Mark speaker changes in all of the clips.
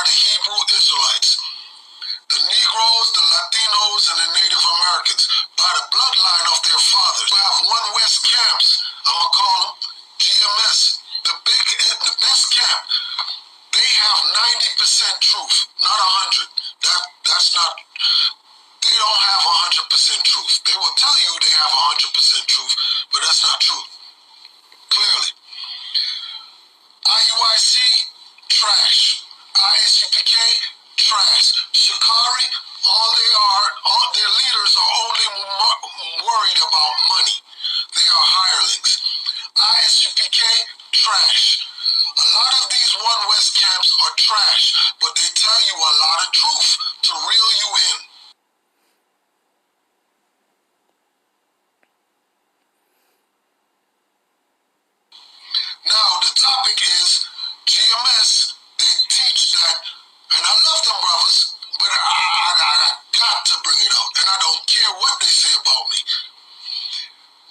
Speaker 1: are the Hebrew Israelites. The Negroes, the Latinos, and the Native Americans, by the bloodline of their fathers. We have one West camps, I'm going to call them GMS, the best camp. They have 90% truth, not 100. That's not, they don't have 100% truth. They will tell you they have 100% truth, but that's not true, clearly. IUIC, trash. ISUPK, trash. Shikari, all their leaders are only worried about money. They are hirelings. ISUPK, trash. A lot of these One West camps are trash, but they tell you a lot of truth to reel you in. Now, the topic is GMS. They teach that, and I love them brothers, but I got to bring it out, and I don't care what they say about me.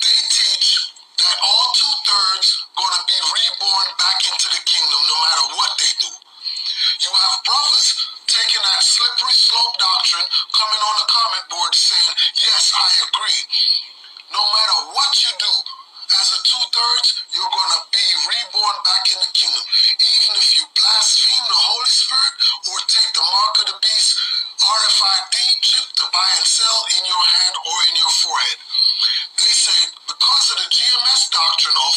Speaker 1: They teach that all 2/3 going to be reborn back into the kingdom no matter what they do. You have brothers taking that slippery slope doctrine, coming on the comment board saying, yes, I agree. No matter what you do, as a 2/3, you're going to be reborn back in the kingdom. Even if you blaspheme the Holy Spirit or take the mark of the beast, RFID chip to buy and sell in your hand or in your forehead. They say because of the GMS doctrine of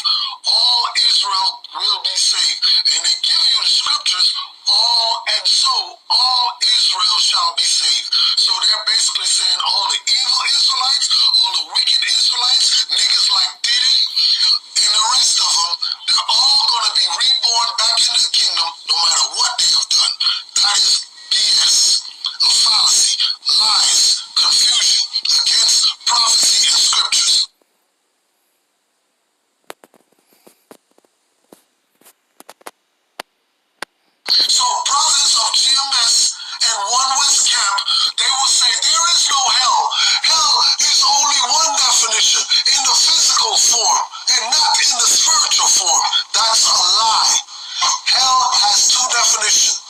Speaker 1: all Israel will be saved, and they give you the scriptures, all Israel shall be saved. So they're basically saying all the evil Israelites, all the wicked Israelites, niggas like Diddy, and the rest of them, they're all going to be reborn back in the kingdom no matter what they have done. That is BS, a fallacy, lies, confusion against prophecy and scriptures. So brothers of GMS and One West camp, they will say there is no hell. Hell is only one definition, in the physical form and not in the spiritual form. That's a lie. Hell has two definitions.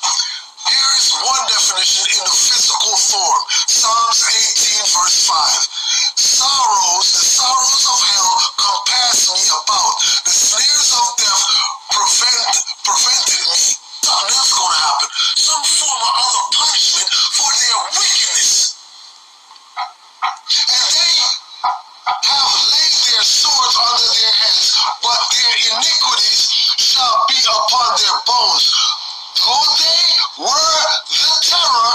Speaker 1: Here is one definition in the physical form. Psalms 18 verse 5. The sorrows of hell compass me about. The snares of death prevented me. Something else going to happen. Some form of other punishment for their wickedness. And they have laid their swords under their heads, but their iniquities shall be upon their bones. Though they were the terror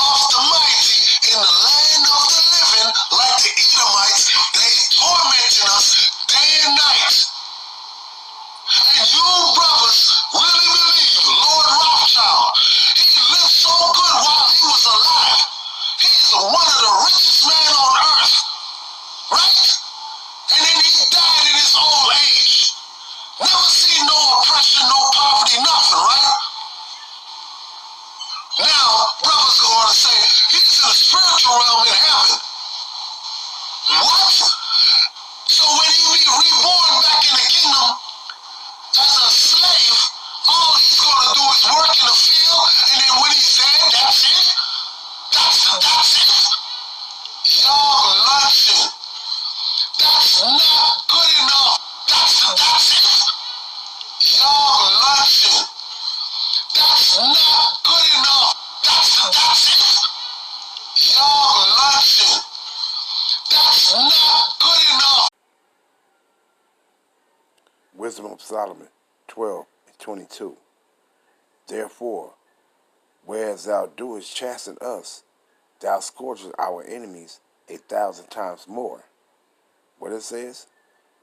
Speaker 1: of the mighty in the land of the living, like the Edomites, they tormented us day and night. And you brothers really believe Lord Rothschild, he lived so good while he was alive. He's one of the richest men on earth, right? And then he died in his old age. Never seen no oppression, no poverty, nothing, right? Now, brothers go on to say, he's in the spiritual realm in heaven. What? So when he be reborn back in the kingdom, as a slave, all he's going to do is work in the field, and then when he's dead, that's it? That's it? Y'all lunching. That's not good enough. That's it? Y'all lunching. That's not good enough. That's it? Y'all lunching. That's not good enough.
Speaker 2: Wisdom of Solomon 12:22. Therefore, whereas thou doest chasten us, thou scourgest our enemies 1,000 times more. What it says?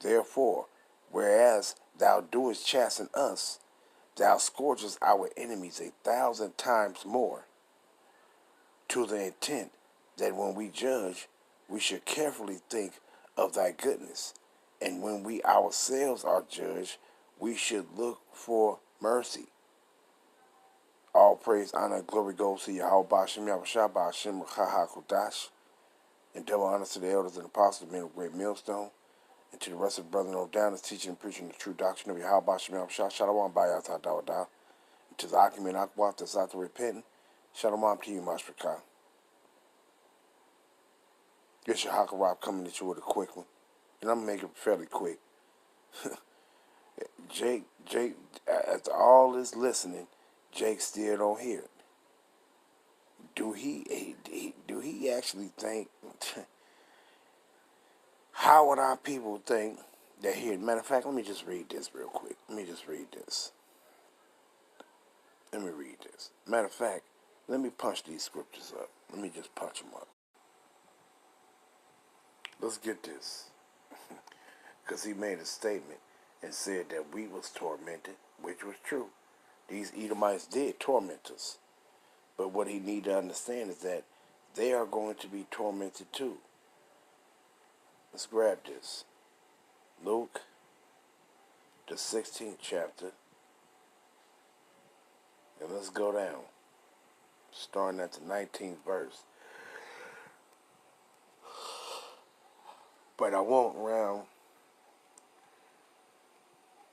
Speaker 2: Therefore, whereas thou doest chasten us, thou scourgest our enemies 1,000 times more, to the intent that when we judge, we should carefully think of thy goodness, and when we ourselves are judged, we should look for mercy. All praise, honor, and glory goes to Yahweh Ba'ashem Yahushua Ba'ashem R'chaha Kodash, and double honor to the elders and apostles, men of great millstone, and to the rest of the brethren on down is teaching and preaching the true doctrine of Yahweh Ba'ashem Yahushua Shalom Bayat HaDawadah. Tazakim and Akwat, that's out to repenting. Shalom to you, Mashpaka. Get your Hakarab coming at you with a quick one. And I'm going to make it fairly quick. Jake, after all this listening, Jake still don't hear it. Do he actually think, how would our people think that here? Matter of fact, let me just read this real quick. Let me read this. Matter of fact, let me punch these scriptures up. Let me just punch them up. Let's get this. Because he made a statement and said that we was tormented, which was true. These Edomites did torment us. But what he need to understand is that they are going to be tormented too. Let's grab this. Luke, the 16th chapter. And let's go down. Starting at the 19th verse. But I want around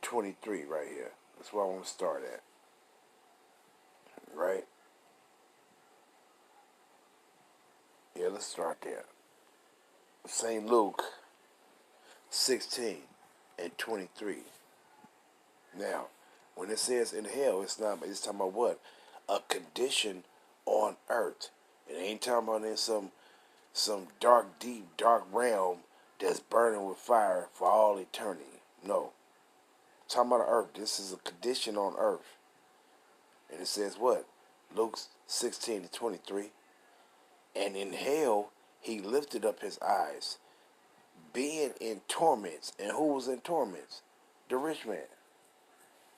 Speaker 2: 23 right here. That's where I want to start at. Right? Yeah, let's start there. St. Luke 16 and 23. Now, when it says in hell, it's talking about what? A condition on earth. It ain't talking about in some dark, deep, dark realm that's burning with fire for all eternity. No. It's talking about the earth. This is a condition on earth. And it says what? Luke 16 to 23. And in hell he lifted up his eyes, being in torments. And who was in torments? The rich man.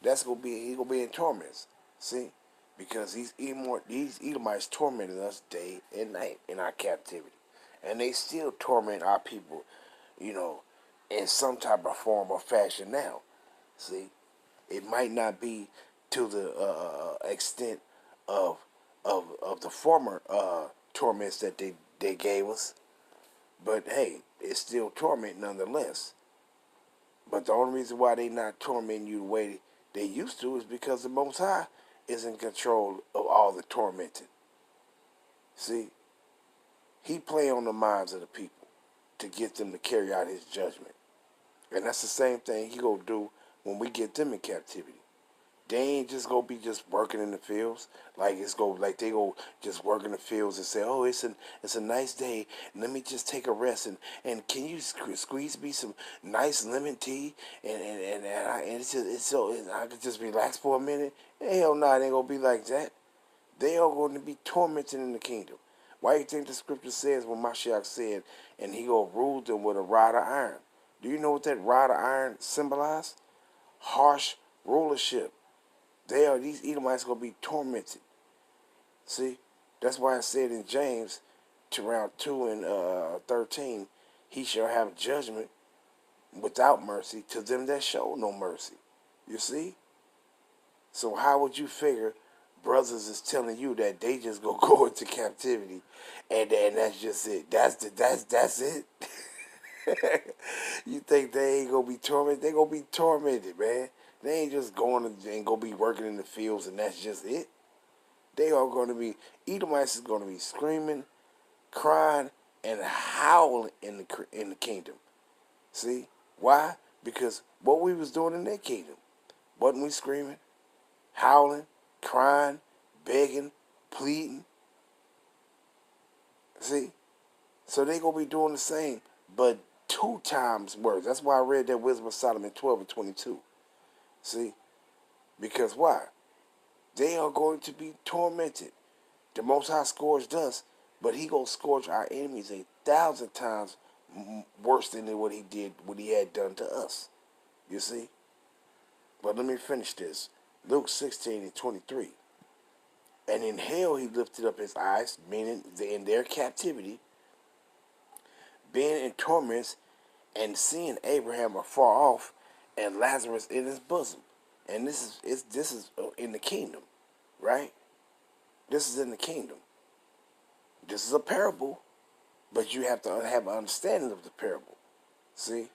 Speaker 2: He gonna be in torments. See? Because these Edomites tormented us day and night in our captivity. And they still torment our people, in some type of form or fashion now. See? It might not be to the extent of the former torments that they gave us. But hey, it's still torment nonetheless. But the only reason why they not tormenting you the way they used to is because the Most High is in control of all the tormenting. See? He play on the minds of the people to get them to carry out his judgment. And that's the same thing he gonna do when we get them in captivity. They ain't just gonna be just working in the fields like they go just work in the fields and say, oh, it's a nice day. Let me just take a rest and can you squeeze me some nice lemon tea and I could just relax for a minute. Hell no, it ain't gonna be like that. They are going to be tormented in the kingdom. Why do you think the scripture says when Mashiach said, and he gonna rule them with a rod of iron? Do you know what that rod of iron symbolized? Harsh rulership. These Edomites going to be tormented. See? That's why I said in James, to round 2 and 13, he shall have judgment without mercy to them that show no mercy. You see? So how would you figure brothers is telling you that they just go into captivity and that's just it? That's it? You think they ain't going to be tormented? They going to be tormented, man. They ain't just going and go be working in the fields and that's just it. They are going to be, Edomites is going to be screaming, crying, and howling in the kingdom. See? Why? Because what we was doing in their kingdom. Wasn't we screaming, howling, crying, begging, pleading? See? So they going to be doing the same, but 2 times worse. That's why I read that Wisdom of Solomon 12 and 22. See? Because why? They are going to be tormented. The Most High scourged us, but he going to scourge our enemies 1,000 times worse than what he had done to us. You see? But let me finish this. Luke 16 and 23. And in hell he lifted up his eyes, meaning in their captivity, being in torments, and seeing Abraham afar off and Lazarus in his bosom. And this is in the kingdom, right? This is in the kingdom. This is a parable, but you have to have an understanding of the parable. See?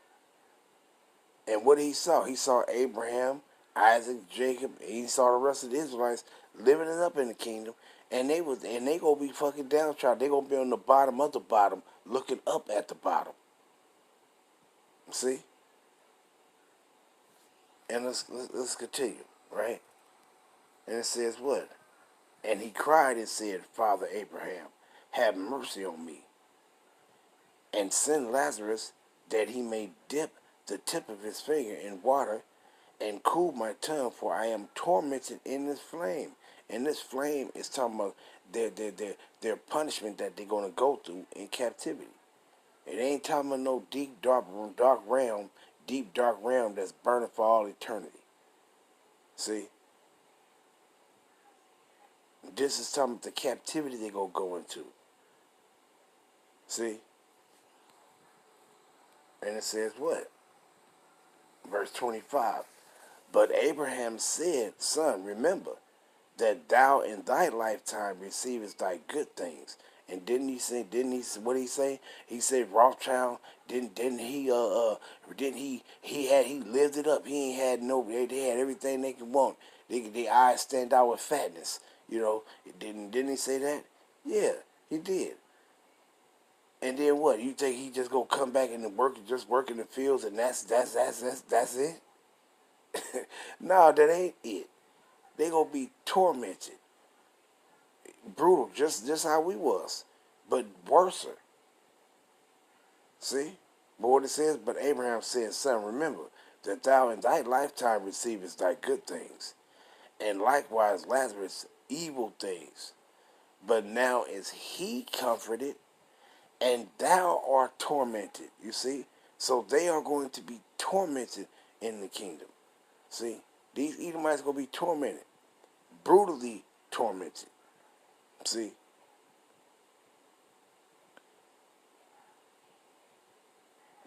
Speaker 2: And what he saw Abraham, Isaac, Jacob, Esau, the rest of the Israelites living it up in the kingdom, and they gonna be fucking downtrodden. They gonna be on the bottom of the bottom, looking up at the bottom. See? And let's continue, right? And it says what? And he cried and said, Father Abraham, have mercy on me, and send Lazarus that he may dip the tip of his finger in water and cool my tongue, for I am tormented in this flame. And this flame is talking about their punishment that they're going to go through in captivity. It ain't talking about no deep, dark realm, deep, dark realm that's burning for all eternity. See? This is talking about the captivity they're going to go into. See? And it says what? Verse 25. But Abraham said, Son, remember that thou in thy lifetime receivest thy good things. And didn't he, what did he say? He said Rothschild, didn't he lived it up. He ain't had they had everything they could want. Their eyes stand out with fatness. You know, didn't he say that? Yeah, he did. And then what? You think he just gonna come back and work in the fields and that's it? No, that ain't it. They gonna be tormented, brutal, just how we was, but worse. See, but what it says. But Abraham said, Son, remember that thou in thy lifetime receivest thy good things, and likewise Lazarus evil things. But now is he comforted, and thou art tormented. You see, so they are going to be tormented in the kingdom. See, these Edomites are going to be tormented, brutally tormented. See?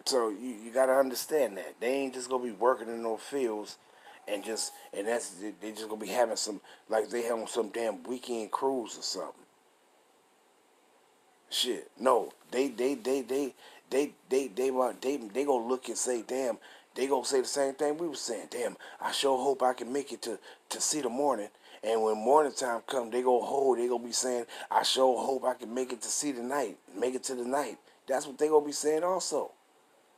Speaker 2: So you got to understand that. They ain't just going to be working in no fields and they just going to be having some, like they having some damn weekend cruise or something. Shit. No. They gonna look and say, damn, they gonna say the same thing we was saying. Damn, I sure hope I can make it to see the morning. And when morning time come, they gonna be saying, I sure hope I can make it to see the night, make it to the night. That's what they gonna be saying also.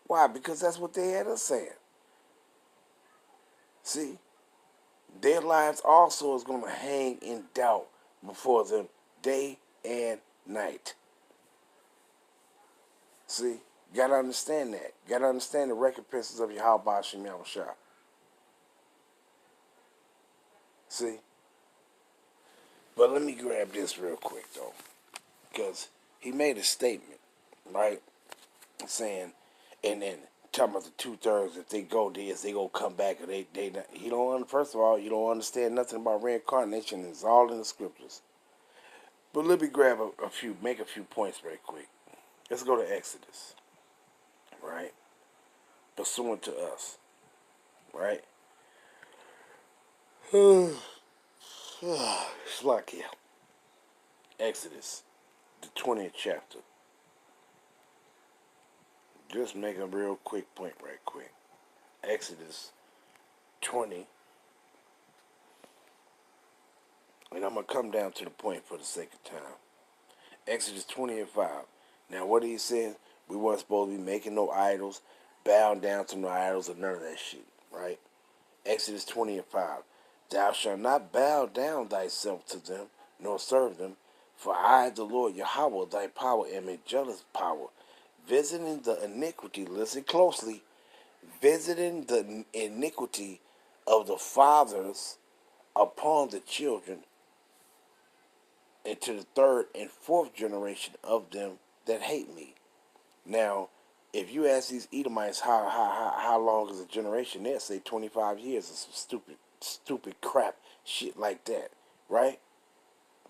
Speaker 2: Why? Because that's what they had us saying. See? Their lives also is gonna hang in doubt before them day and night. See? Gotta understand that. Gotta understand the recompenses of Yahweh Hashem Yahushua. See? But let me grab this real quick, though. Because he made a statement, right? Saying, and then talking about the 2/3, if they go there, they gonna come back, and he don't. First of all, you don't understand nothing about reincarnation. It's all in the scriptures. But let me grab make a few points very quick. Let's go to Exodus, right? Pursuant to us, right? Slakia. Exodus, the 20th chapter. Just make a real quick point right quick. Exodus 20. And I'm going to come down to the point for the sake of time. Exodus 20 and 5. Now what he said, we weren't supposed to be making no idols, bowing down to no idols, or none of that shit, right? Exodus 20 and 5. Thou shalt not bow down thyself to them, nor serve them, for I, the Lord Yahweh, thy power, am a jealous power, visiting the iniquity, listen closely, visiting the iniquity of the fathers upon the children, and to the third and fourth generation of them that hate me. Now, if you ask these Edomites how long is a generation, they'll say 25 years or some stupid crap, shit like that, right?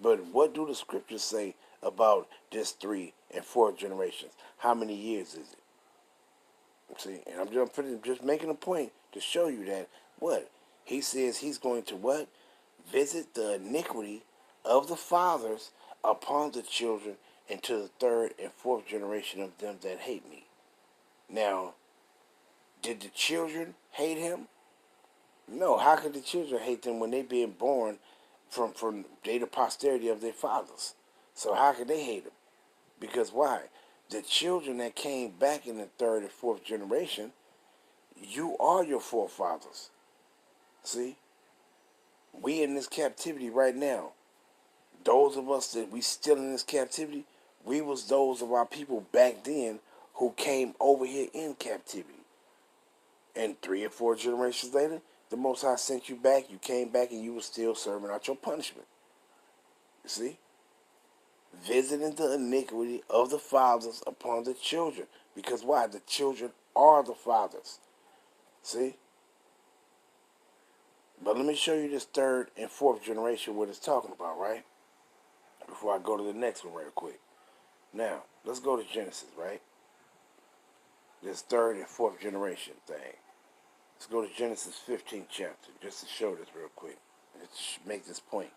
Speaker 2: But what do the scriptures say about this 3 and 4 generations? How many years is it? See, and I'm just making a point to show you that what? He says he's going to what? Visit the iniquity of the fathers upon the children and to the third and fourth generation of them that hate me. Now, did the children hate him? No, how could the children hate them when they being born from they the posterity of their fathers? So how could they hate them? Because why? The children that came back in the third and fourth generation, you are your forefathers. See, we in this captivity right now. Those of us that we still in this captivity, we was those of our people back then who came over here in captivity. And 3 or 4 generations later, the Most High sent you back. You came back and you were still serving out your punishment. You see? Visiting the iniquity of the fathers upon the children. Because why? The children are the fathers. See? But let me show you this third and fourth generation what it's talking about, right? Before I go to the next one real quick. Now, let's go to Genesis, right? This third and fourth generation thing. Let's go to Genesis 15th chapter, just to show this real quick. Let's make this point.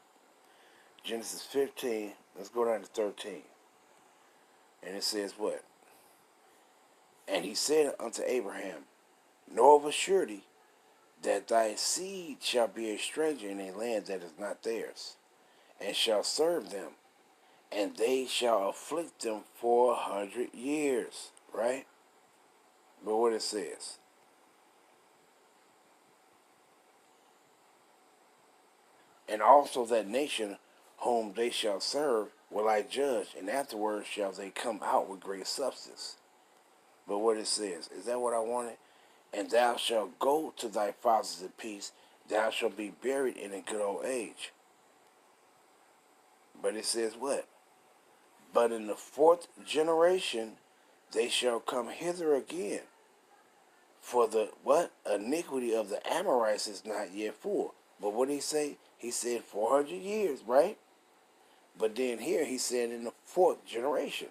Speaker 2: Genesis 15, let's go down to 13. And it says what? And he said unto Abraham, know of a surety that thy seed shall be a stranger in a land that is not theirs, and shall serve them, and they shall afflict them 400 years. Right? But what it says. And also that nation whom they shall serve will I judge, and afterwards shall they come out with great substance. But what it says, is that what I wanted? And thou shalt go to thy fathers in peace, thou shalt be buried in a good old age. But it says what? But in the fourth generation they shall come hither again. For the what? Iniquity of the Amorites is not yet full. But what did he say? He said 400 years, right? But then here he said in the fourth generation.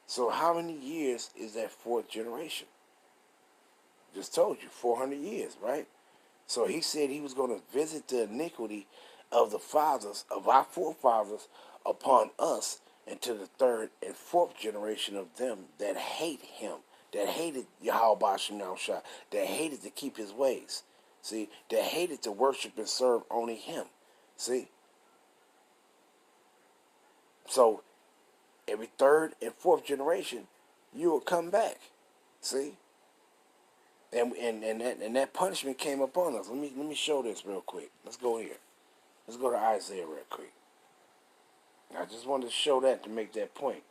Speaker 2: So how many years is that fourth generation? Just told you, 400 years, right? So he said he was going to visit the iniquity of the fathers, of our forefathers, upon us into the third and fourth generation of them that hate him, that hated Yahweh Bashim Shah, that hated to keep his ways. See, that hated to worship and serve only him. See? So every third and fourth generation, you will come back. See? And that punishment came upon us. Let me show this real quick. Let's go here. Let's go to Isaiah real quick. I just wanted to show that to make that point,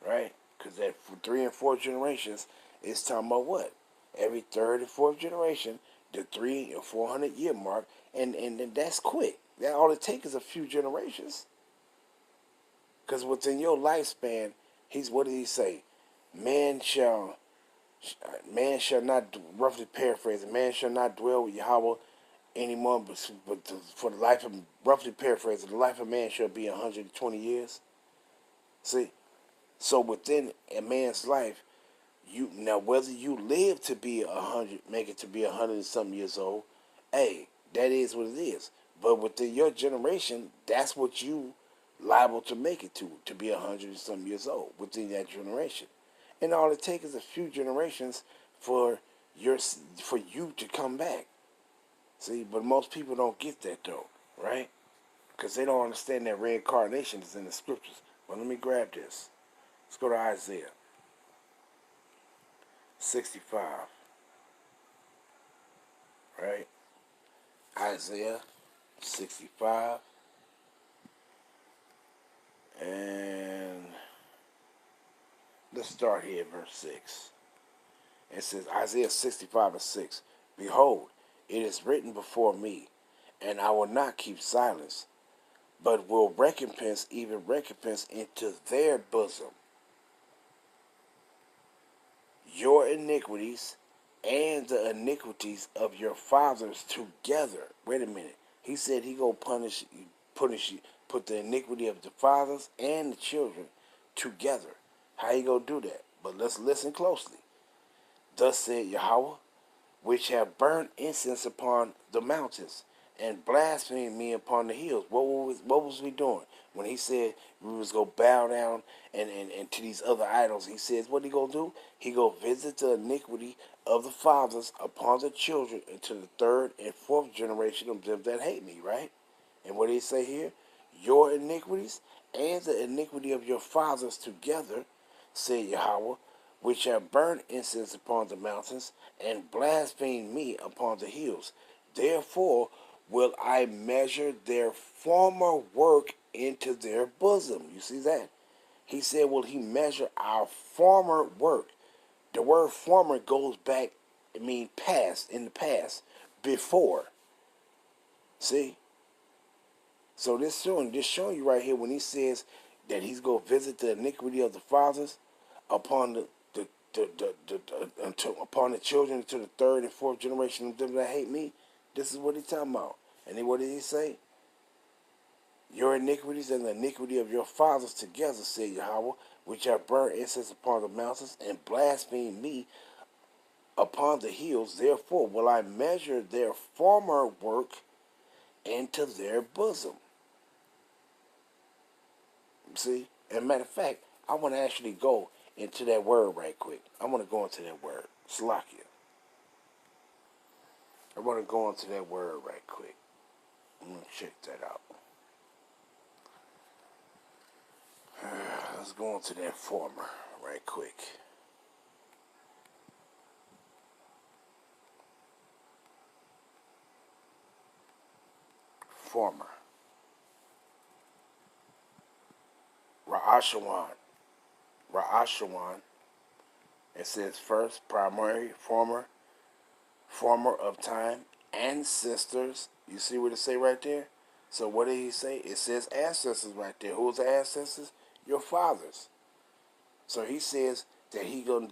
Speaker 2: right? Because that for 3 and 4 generations, it's talking about what? Every third and fourth generation, the 300 and 400 year mark, and that's quick. That all it takes is a few generations. Because within your lifespan, what did he say? Man shall not, roughly paraphrasing, man shall not dwell with Yahweh anymore, but for the life of, roughly paraphrasing, the life of man shall be 120 years. See? So within a man's life, now whether you live to be 100, make it to be 100 and something years old, hey, that is what it is. But within your generation, that's what you liable to make it to be 100 and something years old within that generation. And all it takes is a few generations for you to come back. See, but most people don't get that though, right? Because they don't understand that reincarnation is in the scriptures. Well, let me grab this. Let's go to Isaiah 65, right? Isaiah 65, and let's start here at verse 6. It says, Isaiah 65 and 6, behold, it is written before me, and I will not keep silence, but will recompense, even recompense into their bosom your iniquities and the iniquities of your fathers together. Wait a minute. He said he gonna punish you, put the iniquity of the fathers and the children together. How you gonna do that? But let's listen closely. Thus said Yahweh, which have burnt incense upon the mountains, and blasphemed me upon the hills. What was we doing? When he said we was going to bow down and to these other idols, he says, what he going to do? He going to visit the iniquity of the fathers upon the children into the third and fourth generation of them that hate me, right? And what did he say here? Your iniquities and the iniquity of your fathers together, said Yahweh, which have burned incense upon the mountains and blasphemed me upon the hills. Therefore will I measure their former work into their bosom. You see that? He said, will he measure our former work? The word former goes back, it means past, in the past, before. See? So this showing you right here when he says that he's going to visit the iniquity of the fathers upon upon the children to the third and fourth generation of them that hate me. This is what he's talking about. And then what did he say? Your iniquities and the iniquity of your fathers together, said Yahweh, which have burned incense upon the mountains and blasphemed me upon the hills. Therefore will I measure their former work into their bosom. See? As a matter of fact, I want to actually go into that word right quick. I want to go into that word. Slakia. I want to go into that word right quick. I'm going to check that out. Let's go into that former right quick. Former. Ra'ashawan. Ra'ashawan. It says first, primary, former of time, ancestors. You see what it say right there? So what did he say? It says ancestors right there. Who's the ancestors? Your fathers. So he says that he gonna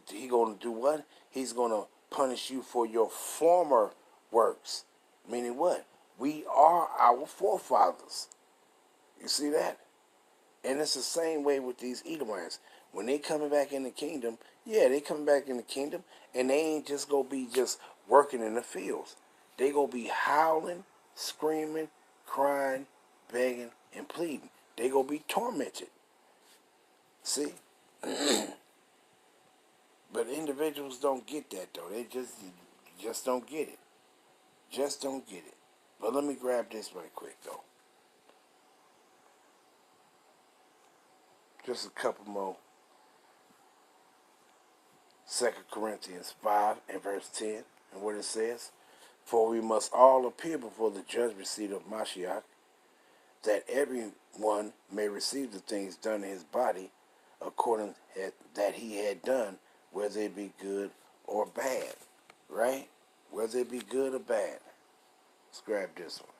Speaker 2: do what? He's gonna punish you for your former works. Meaning what? We are our forefathers. You see that? And it's the same way with these Edomites. When they coming back in the kingdom, yeah, they coming back in the kingdom, and they ain't just gonna be just working in the fields. They gonna be howling, screaming, crying, begging, and pleading. They gonna be tormented. See? But individuals don't get that though. They just don't get it. Just don't get it. But let me grab this right quick though. Just a couple more. 2 Corinthians 5 and verse 10. And what it says, for we must all appear before the judgment seat of Mashiach, that everyone may receive the things done in his body according that he had done, whether it be good or bad. Right? Whether it be good or bad. Let's grab this one.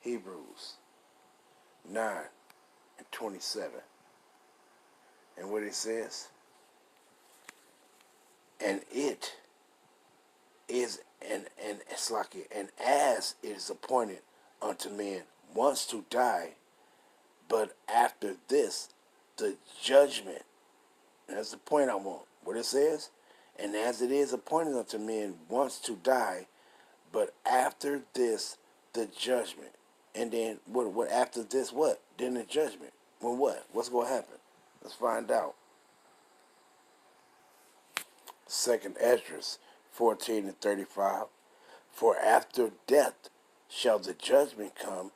Speaker 2: Hebrews 9 and 27. And what it says, and it is and it's like it, and as it is appointed unto men once to die, but after this the judgment. That's the point I want. What it says, and as it is appointed unto men once to die, but after this the judgment. And then what after this what? Then the judgment. When what? What's going to happen? Let's find out. 2nd Esdras 14 and 35. For after death shall the judgment come,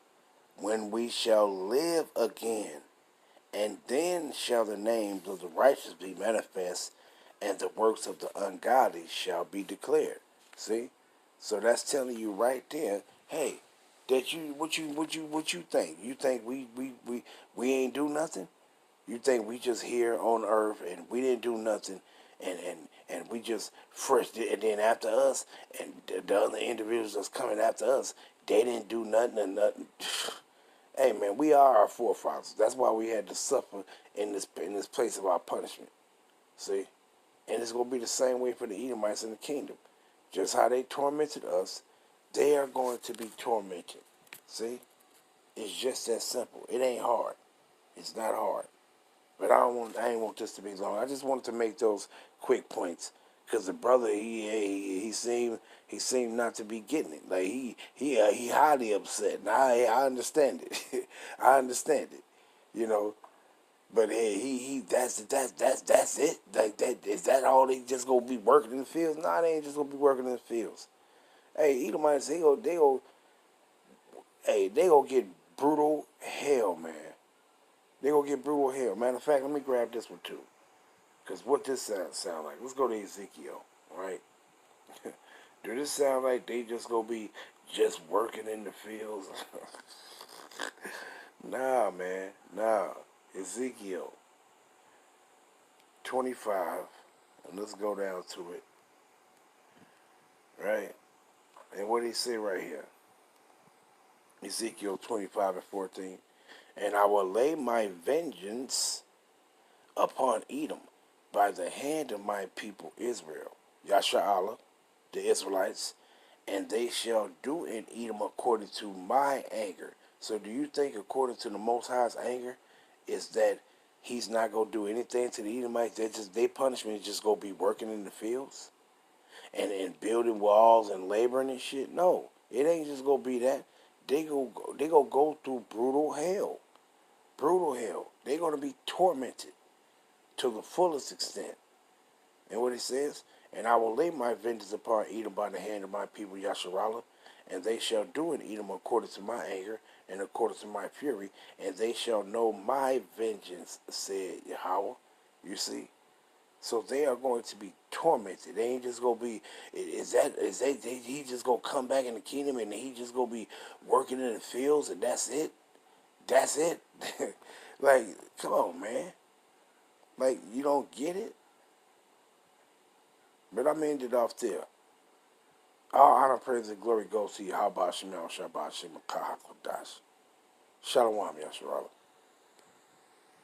Speaker 2: when we shall live again, and then shall the names of the righteous be manifest, and the works of the ungodly shall be declared. See? So that's telling you right there, hey, that what you think? You think we ain't do nothing? You think we just here on earth and we didn't do nothing, and we just fresh, and then after us and the other individuals that's coming after us, they didn't do nothing and nothing. Hey man, we are our forefathers. That's why we had to suffer in this place of our punishment. See, and it's gonna be the same way for the Edomites in the kingdom. Just how they tormented us, they are going to be tormented. See, it's just that simple. It ain't hard. It's not hard. But I ain't want this to be long. I just wanted to make those quick points Cause the brother he seemed not to be getting it. Like he highly upset. And I understand it. I understand it. You know. But hey, that's it. Like that is that all they just gonna be working in the fields? Nah, they ain't just gonna be working in the fields. Hey, Edomites, they go get brutal hell, man. They gonna get brutal hell. Matter of fact, let me grab this one too. Cause what this sound like? Let's go to Ezekiel, right? Do this sound like they just gonna be just working in the fields? Nah, man, nah. Ezekiel 25, and let's go down to it, right? And what did he say right here? Ezekiel 25 and 14. And I will lay my vengeance upon Edom by the hand of my people Israel, Yasha'Allah, the Israelites, and they shall do in Edom according to my anger. So do you think according to the Most High's anger is that he's not going to do anything to the Edomites? They punishment is just going to be working in the fields and building walls and laboring and shit? No, it ain't just going to be that. They gonna go through brutal hell. Brutal hell. They're going to be tormented to the fullest extent. And what it says, and I will lay my vengeance upon Edom by the hand of my people Yasharallah, and they shall do in Edom according to my anger and according to my fury, and they shall know my vengeance, said Yahweh. You see? So they are going to be tormented. They ain't just gonna be. He just gonna come back in the kingdom and he just gonna be working in the fields and that's it? That's it? Like, come on, man. Like, you don't get it? But I'm gonna end it off there. All honor, praise, and glory goes to you. How about Shemal Shabbat Shemakahakodash? Shalom, Yasharallah.